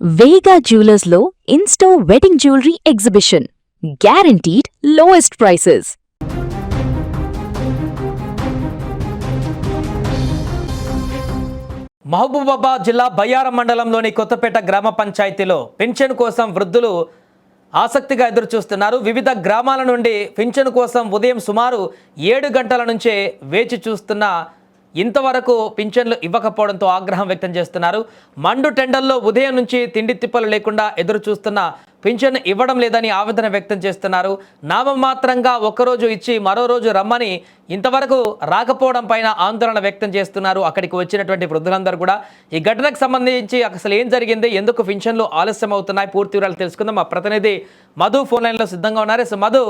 వేగా జ్యువెలర్స్లో in-store wedding jewellery exhibition. Guaranteed lowest prices. Mahabubabad జిల్లా బయ్యారం మండలంలోని కొత్తపేట గ్రామ పంచాయతీలో పింఛను కోసం వృద్ధులు ఆసక్తిగా ఎదురుచూస్తున్నారు. వివిధ గ్రామాల నుండి పింఛను కోసం ఉదయం సుమారు 7 గంటల నుంచే వేచి చూస్తున్న ఇంతవరకు పింఛన్లు ఇవ్వకపోవడంతో ఆగ్రహం వ్యక్తం చేస్తున్నారు. మండు టెండల్లో ఉదయం నుంచి తిండి తిప్పలు లేకుండా ఎదురు చూస్తున్న పింఛన్ ఇవ్వడం లేదని ఆవేదన వ్యక్తం చేస్తున్నారు. నామమాత్రంగా ఒక్కరోజు ఇచ్చి మరో రోజు రమ్మని ఇంతవరకు రాకపోవడం పైన ఆందోళన వ్యక్తం చేస్తున్నారు. అక్కడికి వచ్చినటువంటి వృద్ధులందరూ కూడా ఈ ఘటనకు సంబంధించి అసలు ఏం జరిగింది, ఎందుకు పింఛన్లు ఆలస్యం అవుతున్నాయి, పూర్తి వివరాలు తెలుసుకుందాం. మా ప్రతినిధి మధు ఫోన్ లైన్లో సిద్ధంగా ఉన్నారు. సో మధు,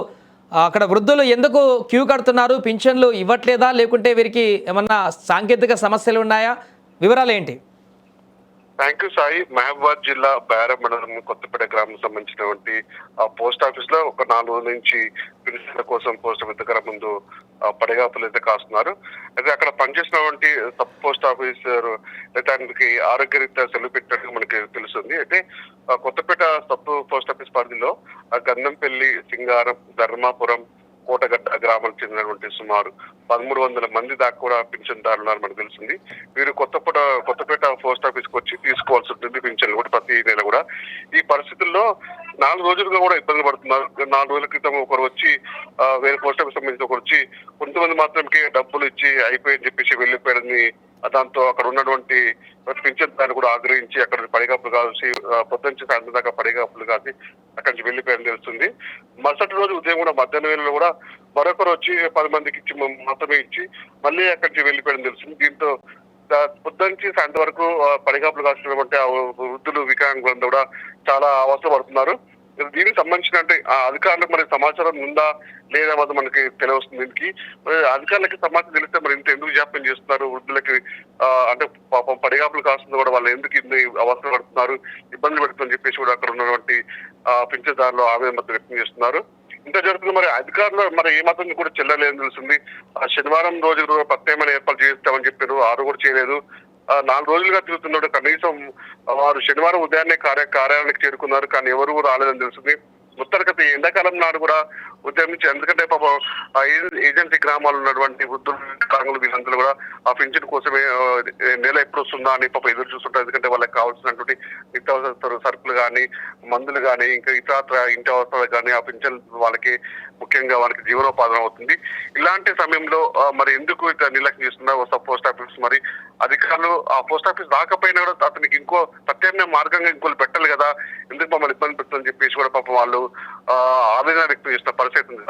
అక్కడ వృద్ధులు ఎందుకు క్యూ కడుతున్నారు? పింఛన్లు ఇవ్వట్లేదా, లేకుంటే వీరికి ఏమన్నా సాంకేతిక సమస్యలు ఉన్నాయా? వివరాలు ఏంటి? Thank you Sai. మహబూబాబాద్ జిల్లా బయ్యారం మండలం కొత్తపేట గ్రామం సంబంధించినటువంటి పోస్ట్ ఆఫీస్ లో ఒక 4 రోజుల నుంచి పింఛన్ల కోసం పోస్ట్ ఆఫీస్ దగ్గర ముందు పడిగాపులు అయితే కాస్తున్నారు. అయితే అక్కడ పనిచేసినటువంటి సబ్ పోస్ట్ ఆఫీసర్ అయితే ఆయనకి ఆరోగ్యరీత్యా సెలవు పెట్టినట్టు మనకి తెలుస్తుంది. అయితే కొత్తపేట సబ్ పోస్ట్ ఆఫీస్ పరిధిలో గంధంపల్లి, సింగారం, ధర్మాపురం, కోటగడ్డ గ్రామాలకు చెందినటువంటి సుమారు 1300 మంది దాకా కూడా పింఛన్దారులు ఉన్నారు మనకు తెలిసింది. వీరు కొత్తపేట పోస్ట్ ఆఫీస్ కి వచ్చి తీసుకోవాల్సి ఉంటుంది పింఛన్లు కూడా ప్రతి నెల కూడా. ఈ పరిస్థితుల్లో 4 రోజులుగా కూడా ఇబ్బంది పడుతున్నారు. 4 రోజుల క్రితం ఒకరు వచ్చి వేరే పోస్ట్ ఆఫీస్ సంబంధించి ఒకరు వచ్చి కొంతమంది మాత్రమే డబ్బులు ఇచ్చి అయిపోయి చెప్పేసి వెళ్ళిపోయారని, దాంతో అక్కడ ఉన్నటువంటి పింఛన్దారులు కూడా ఆగ్రహించి అక్కడ పడిగాపులు కాల్సి పొద్దుంచి సాయంత్రం దాకా పడిగాపులు కాసి అక్కడి నుంచి వెళ్ళిపోయారని తెలుస్తుంది. మరుసటి రోజు ఉదయం కూడా మధ్యాహ్నం వేళలో కూడా మరొకరు వచ్చి 10 మందికి ఇచ్చి మాత్రమే ఇచ్చి మళ్ళీ అక్కడి నుంచి వెళ్ళిపోయారని తెలుస్తుంది. దీంతో పొద్దుంచి సాయంత్రం వరకు పడిగాపులు కాల్చినటువంటి వృద్ధులు, వికలాంగులంతా కూడా చాలా అవస్థ పడుతున్నారు. దీనికి సంబంధించిన అంటే అధికారులకు మరి సమాచారం ఉందా లేదా మరి మనకి తెలియవస్తుంది. దీనికి అధికారులకి సమాచారం తెలిస్తే మరి ఇంత ఎందుకు జాప్యం చేస్తున్నారు వృద్ధులకి, అంటే పాపం పడిగాపులు కాస్తుంది కూడా వాళ్ళు ఎందుకు ఇన్ని అవస్థ పడుతున్నారు, ఇబ్బంది పెడుతుందని చెప్పేసి కూడా అక్కడ ఉన్నటువంటి పింఛన్దారులు ఆవేదన వ్యక్తం చేస్తున్నారు. ఇంత జరుగుతుంది. మరి అధికారులు మరి ఏమాత్రం కూడా చెల్లలేదని తెలుస్తుంది. శనివారం రోజు ప్రత్యేకమైన ఏర్పాటు చేస్తామని చెప్పారు, ఆరు కూడా చేయలేదు. 4 రోజులుగా తిరుగుతున్నాడు. కనీసం వారు శనివారం ఉదయాన్నే కార్యాలయానికి చేరుకున్నారు, కానీ ఎవరు రాలేదని తెలుస్తుంది. మొత్తానికి ఎండాకాలం నాడు కూడా ఉదయం నుంచి, ఎందుకంటే పాపం ఏజెన్సీ గ్రామాల్లో ఉన్నటువంటి వృద్ధులు వీళ్ళందరూ కూడా ఆ పింఛన్ కోసమే నెల ఎప్పుడు వస్తుందా అని పాపం ఎదురు చూస్తుంటారు. ఎందుకంటే వాళ్ళకి కావాల్సినటువంటి నిత్యావసర సరుకులు కానీ, మందులు కానీ, ఇంకా ఇతర ఇంటి అవసరాలు కానీ ఆ పింఛన్ వాళ్ళకి ముఖ్యంగా వాళ్ళకి జీవనోపాధన అవుతుంది. ఇలాంటి సమయంలో మరి ఎందుకు ఇట్లా నిర్లక్ష్యం చేస్తున్నారు పోస్ట్ ఆఫీస్? మరి అధికారులు ఆ పోస్ట్ ఆఫీస్ రాకపోయినా కూడా అతనికి ఇంకో ప్రత్యామ్నాయ మార్గంగా ఇంకోళ్ళు పెట్టాలి కదా, ఎందుకు మమ్మల్ని ఇబ్బంది పెడుతుందని చెప్పేసి కూడా పాపం వాళ్ళు ఆవేదన వ్యక్తం చేస్తున్న పరిస్థితి ఉంది.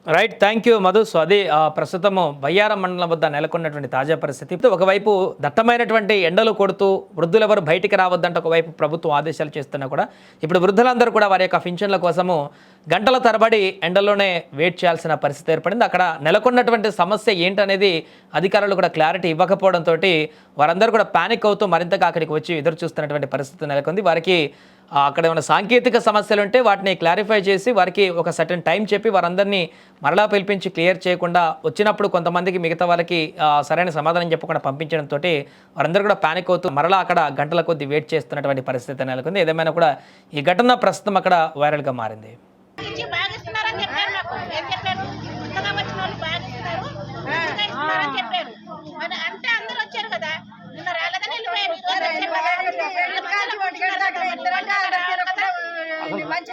Right, thank you Madhu. So అది ప్రస్తుతము బయ్యారం మండలం వద్ద నెలకొన్నటువంటి తాజా పరిస్థితి. ఒకవైపు దట్టమైనటువంటి ఎండలు కొడుతూ వృద్ధులెవరు బయటికి రావద్దంటే ఒకవైపు ప్రభుత్వం ఆదేశాలు చేస్తున్నా కూడా ఇప్పుడు వృద్ధులందరూ కూడా వారి యొక్క పింఛన్ల కోసము గంటల తరబడి ఎండల్లోనే వెయిట్ చేయాల్సిన పరిస్థితి ఏర్పడింది. అక్కడ నెలకొన్నటువంటి సమస్య ఏంటనేది అధికారులు కూడా క్లారిటీ ఇవ్వకపోవడంతో వారందరూ కూడా పానిక్ అవుతూ మరింతగా అక్కడికి వచ్చి ఎదురు చూస్తున్నటువంటి పరిస్థితి నెలకొంది. వారికి అక్కడ ఏమైనా సాంకేతిక సమస్యలు ఉంటే వాటిని క్లారిఫై చేసి వారికి ఒక సర్టెన్ టైం చెప్పి వారందరినీ మరలా పిలిపించి క్లియర్ చేయకుండా వచ్చినప్పుడు కొంతమందికి మిగతా వాళ్ళకి సరైన సమాధానం చెప్పకుండా పంపించడంతో వారందరూ కూడా పానిక్ అవుతూ మరలా అక్కడ గంటల కొద్దీ వెయిట్ చేస్తున్నటువంటి పరిస్థితి నెలకొంది. ఏదేమైనా కూడా ఈ ఘటన ప్రస్తుతం అక్కడ వైరల్గా మారింది. మంచి